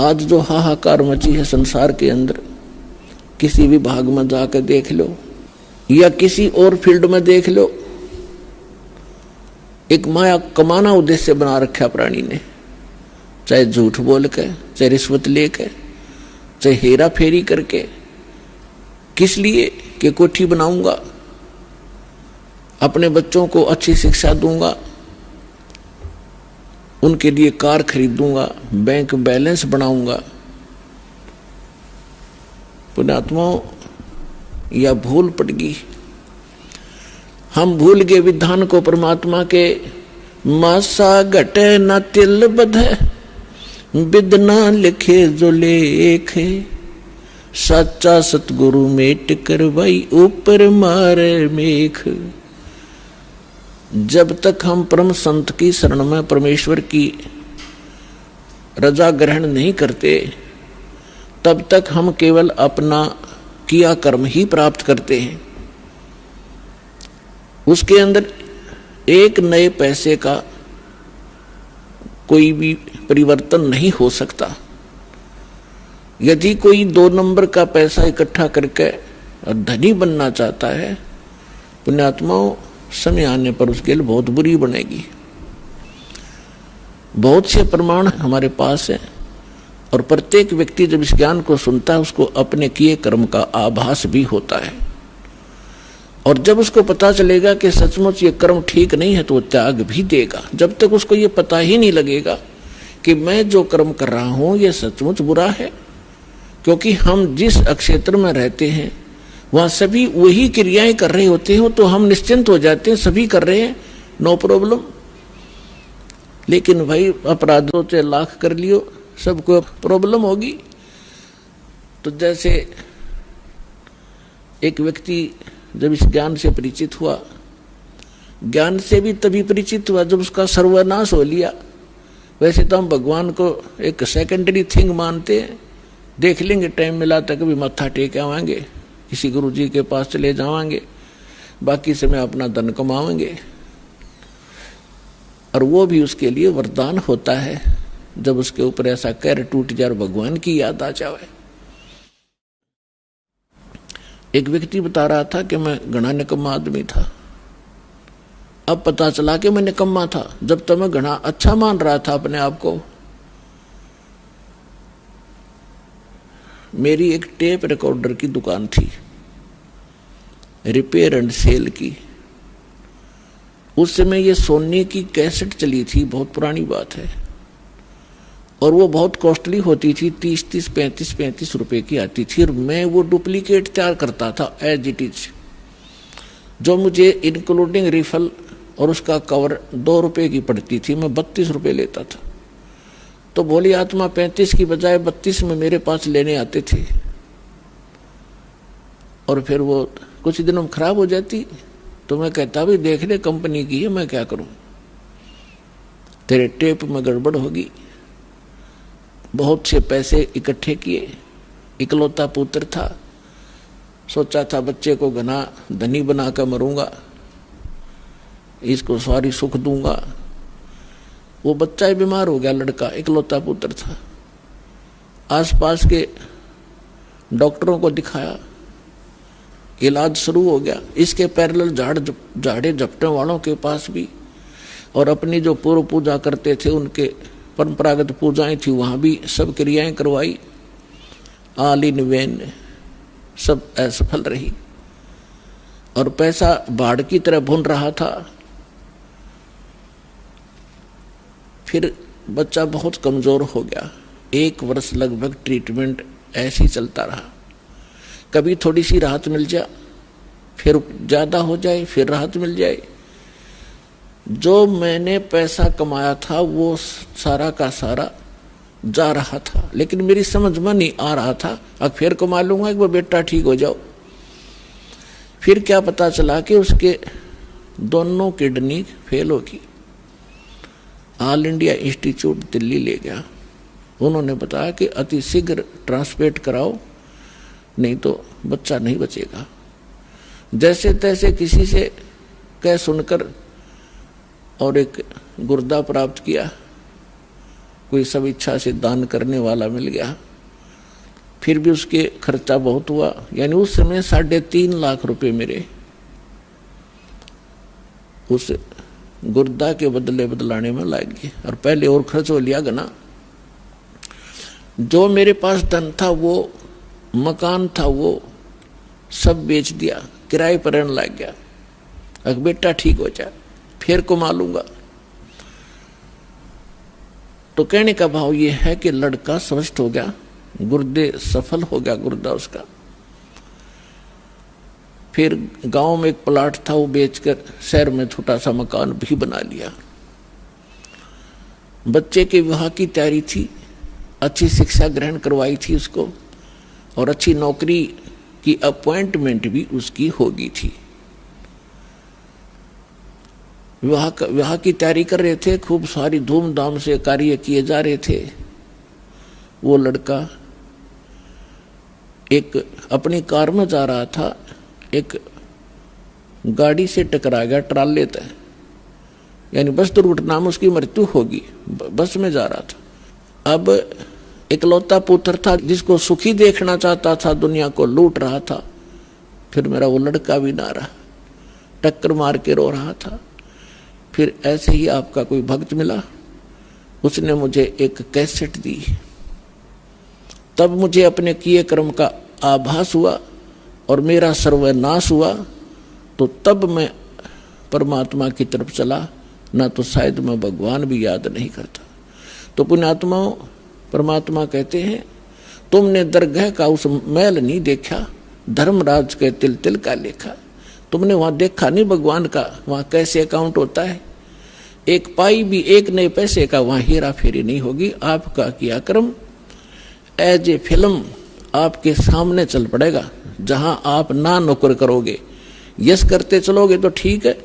आज जो हाहाकार मची है संसार के अंदर, किसी भी भाग में जाकर देख लो या किसी और फील्ड में देख लो, एक माया कमाना उद्देश्य बना रखा प्राणी ने, चाहे झूठ बोल के, चाहे रिश्वत लेके, चाहे हेरा फेरी करके। किस लिए? कि कोठी बनाऊंगा, अपने बच्चों को अच्छी शिक्षा दूंगा, उनके लिए कार खरीदूंगा, बैंक बैलेंस बनाऊंगा। पुण्यात्माओं, या भूल पड़ गई, हम भूल गए विधान को परमात्मा के। मासा घटे न तिल बधे, बिदना लिखे जो लेखे, सच्चा सतगुरु मेट करवाई ऊपर मारे मेख। जब तक हम परम संत की शरण में परमेश्वर की रजा ग्रहण नहीं करते, तब तक हम केवल अपना किया कर्म ही प्राप्त करते हैं। उसके अंदर एक नए पैसे का कोई भी परिवर्तन नहीं हो सकता। यदि कोई 2 नंबर का पैसा इकट्ठा करके और धनी बनना चाहता है, पुण्यात्माओं, समय आने पर उसके लिए बहुत बुरी बनेगी। बहुत से प्रमाण हमारे पास हैं और प्रत्येक व्यक्ति जब इस ज्ञान को सुनता है उसको अपने किए कर्म का आभास भी होता है। और जब उसको पता चलेगा कि सचमुच ये कर्म ठीक नहीं है तो वो त्याग भी देगा। जब तक उसको ये पता ही नहीं लगेगा कि मैं जो कर्म कर रहा हूं ये सचमुच बुरा है, क्योंकि हम जिस क्षेत्र में रहते हैं वहां सभी वही क्रियाएं कर रहे होते हैं, तो हम निश्चिंत हो जाते हैं, सभी कर रहे हैं, नो प्रॉब्लम। लेकिन भाई अपराधों से लाख कर लियो, सबको प्रॉब्लम होगी। तो जैसे एक व्यक्ति जब इस ज्ञान से परिचित हुआ, ज्ञान से भी तभी परिचित हुआ जब उसका सर्वनाश हो लिया। वैसे तो हम भगवान को एक सेकेंडरी थिंग मानते हैं, देख लेंगे टाइम मिला तो कभी मत्था टेक आवाएंगे, किसी गुरु जी के पास चले जावांगे, बाकी समय अपना धन कमाएंगे। और वो भी उसके लिए वरदान होता है जब उसके ऊपर ऐसा कहर टूट जाए और भगवान की याद आ जाए। एक व्यक्ति बता रहा था कि मैं घना निकम्मा आदमी था। अब पता चला कि मैं निकम्मा था, जब तक मैं घना अच्छा मान रहा था अपने आप को। मेरी एक टेप रिकॉर्डर की दुकान थी, रिपेयर एंड सेल की। उस समय ये सोनी की कैसेट चली थी, बहुत पुरानी बात है, और वो बहुत कॉस्टली होती थी, 30-30, 35-35 रुपए की आती थी। और मैं वो डुप्लीकेट तैयार करता था एज इट इज, जो मुझे इंक्लूडिंग रिफल और उसका कवर 2 रुपए की पड़ती थी, मैं 32 रुपए लेता था। तो भोली आत्मा 35 की बजाय 32 में मेरे पास लेने आते थे, और फिर वो कुछ दिनों में खराब हो जाती। तो मैं कहता भाई देख ले कंपनी की है, मैं क्या करूं, तेरे टेप में गड़बड़ होगी। बहुत से पैसे इकट्ठे किए, इकलौता पुत्र था, सोचा था बच्चे को घना धनी बनाकर मरूंगा, इसको सारी सुख दूंगा। वो बच्चा ही बीमार हो गया, लड़का इकलौता पुत्र था। आसपास के डॉक्टरों को दिखाया, इलाज शुरू हो गया। इसके पैरेलल झाड़े झपटने वालों के पास भी, और अपनी जो पूर्व पूजा करते थे उनके परंपरागत पूजाएं थी, वहां भी सब क्रियाएं करवाई। ऑल इन वेन, सब असफल रही, और पैसा बाढ़ की तरह भुन रहा था। फिर बच्चा बहुत कमजोर हो गया। 1 वर्ष लगभग ट्रीटमेंट ऐसे ही चलता रहा। कभी थोड़ी सी राहत मिल जाए, फिर ज्यादा हो जाए, फिर राहत मिल जाए। जो मैंने पैसा कमाया था वो सारा का सारा जा रहा था, लेकिन मेरी समझ में नहीं आ रहा था। अब फिर कमा लूंगा, एक बार बेटा ठीक हो जाओ। फिर क्या पता चला कि उसके दोनों किडनी फेल होगी। ऑल इंडिया इंस्टीट्यूट दिल्ली ले गया। उन्होंने बताया कि अति शीघ्र ट्रांसप्लांट कराओ, नहीं तो बच्चा नहीं बचेगा। जैसे तैसे किसी से कह सुनकर और एक गुर्दा प्राप्त किया। कोई सब इच्छा से दान करने वाला मिल गया। फिर भी उसके खर्चा बहुत हुआ, यानी उस समय 3.5 लाख रुपए मेरे उस गुर्दा के बदले बदलाने में लग गए। और पहले और खर्च हो लिया गना। जो मेरे पास धन था, वो मकान था, वो सब बेच दिया, किराए पर रहने लग गया। अब बेटा ठीक हो जाए, फिर कमा लूंगा। तो कहने का भाव ये है कि लड़का स्वस्थ हो गया, गुर्दे सफल हो गया गुर्दा उसका। फिर गांव में एक प्लाट था, वो बेचकर शहर में छोटा सा मकान भी बना लिया। बच्चे के विवाह की तैयारी थी, अच्छी शिक्षा ग्रहण करवाई थी उसको, और अच्छी नौकरी की अपॉइंटमेंट भी उसकी हो गई थी। विवाह की तैयारी कर रहे थे, खूब सारी धूमधाम से कार्य किए जा रहे थे। वो लड़का एक अपनी कार में जा रहा था, एक गाड़ी से टकरा गया, ट्राले तय, यानी बस दुर्घटना में उसकी मृत्यु होगी। बस में जा रहा था। अब इकलौता पुत्र था, जिसको सुखी देखना चाहता था, दुनिया को लूट रहा था। फिर मेरा वो लड़का भी ना रहा, टक्कर मार के रो रहा था। फिर ऐसे ही आपका कोई भक्त मिला, उसने मुझे एक कैसेट दी। तब मुझे अपने किए कर्म का आभास हुआ और मेरा सर्वनाश हुआ। तो तब मैं परमात्मा की तरफ चला, ना तो शायद मैं भगवान भी याद नहीं करता। तो पुण्यात्माओं, परमात्मा कहते हैं, तुमने दरगाह का उस मैल नहीं देखा, धर्मराज के तिल तिल का लेखा। तुमने वहां देखा नहीं भगवान का, वहां कैसे अकाउंट होता है। एक पाई भी एक नए पैसे का वहां हेरा फेरी नहीं होगी। आपका किया कर्म एज ए फिल्म आपके सामने चल पड़ेगा, जहां आप ना नौकर करोगे, यस करते चलोगे तो ठीक है।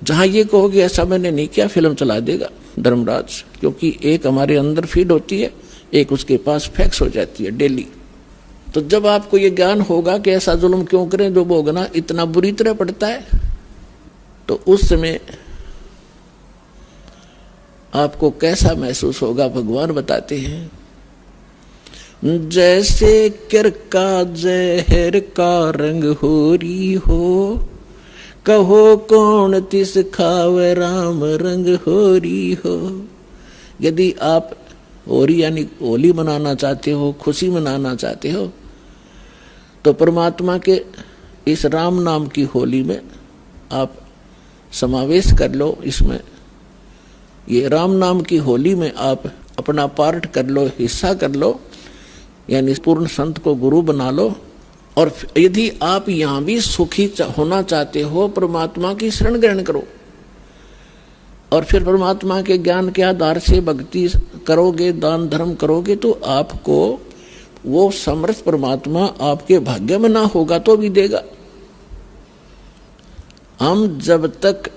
जहां ये कहोगे ऐसा मैंने नहीं किया, फिल्म चला देगा धर्मराज। क्योंकि एक हमारे अंदर फीड होती है, एक उसके पास फैक्स हो जाती है डेली। तो जब आपको ये ज्ञान होगा कि ऐसा जुल्म क्यों करें, जो भोगना इतना बुरी तरह पड़ता है, तो उस समय आपको कैसा महसूस होगा, भगवान बताते हैं। जैसे किर का जहर का रंग होरी हो, कहो कौन तिस खावे राम रंग होरी हो। यदि आप होली यानी होली मनाना चाहते हो, खुशी मनाना चाहते हो, तो परमात्मा के इस राम नाम की होली में आप समावेश कर लो। इसमें ये राम नाम की होली में आप अपना पार्ट कर लो, हिस्सा कर लो, यानी पूर्ण संत को गुरु बना लो। और यदि आप यहाँ भी सुखी होना चाहते हो, परमात्मा की शरण ग्रहण करो। और फिर परमात्मा के ज्ञान के आधार से भक्ति करोगे, दान धर्म करोगे, तो आपको वो समर्थ परमात्मा आपके भाग्य में ना होगा तो भी देगा। हम जब तक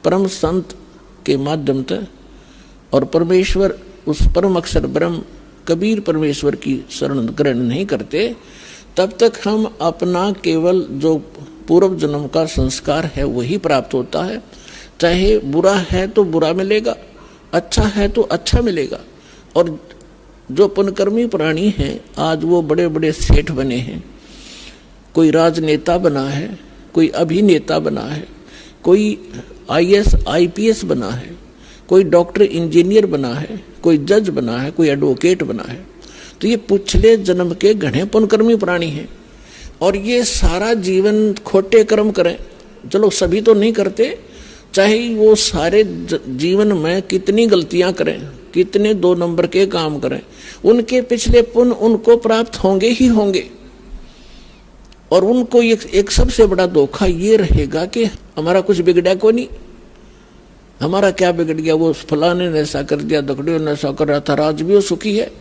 परम संत के माध्यम से और परमेश्वर उस परम अक्षर ब्रह्म कबीर परमेश्वर की शरण ग्रहण नहीं करते, तब तक हम अपना केवल जो पूर्व जन्म का संस्कार है वही प्राप्त होता है। चाहे बुरा है तो बुरा मिलेगा, अच्छा है तो अच्छा मिलेगा। और जो पुण्यकर्मी प्राणी हैं, आज वो बड़े बड़े सेठ बने हैं, कोई राजनेता बना है, कोई अभिनेता बना है, कोई IAS IPS बना है, कोई डॉक्टर इंजीनियर बना है, कोई जज बना है, कोई एडवोकेट बना है। तो ये पिछले जन्म के घने पुण्यकर्मी प्राणी हैं। और ये सारा जीवन खोटे कर्म करें, चलो सभी तो नहीं करते, चाहे वो सारे जीवन में कितनी गलतियां करें, कितने 2 नंबर के काम करें, उनके पिछले पुण्य उनको प्राप्त होंगे ही होंगे। और उनको एक सबसे बड़ा धोखा ये रहेगा कि हमारा कुछ बिगड़ा को नहीं, हमारा क्या बिगड़ गया, वो फलाने ने ऐसा कर दिया, दकड़ियों ने ऐसा कर रहा था, राज भी वो सुखी है।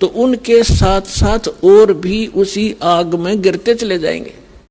तो उनके साथ साथ और भी उसी आग में गिरते चले जाएंगे।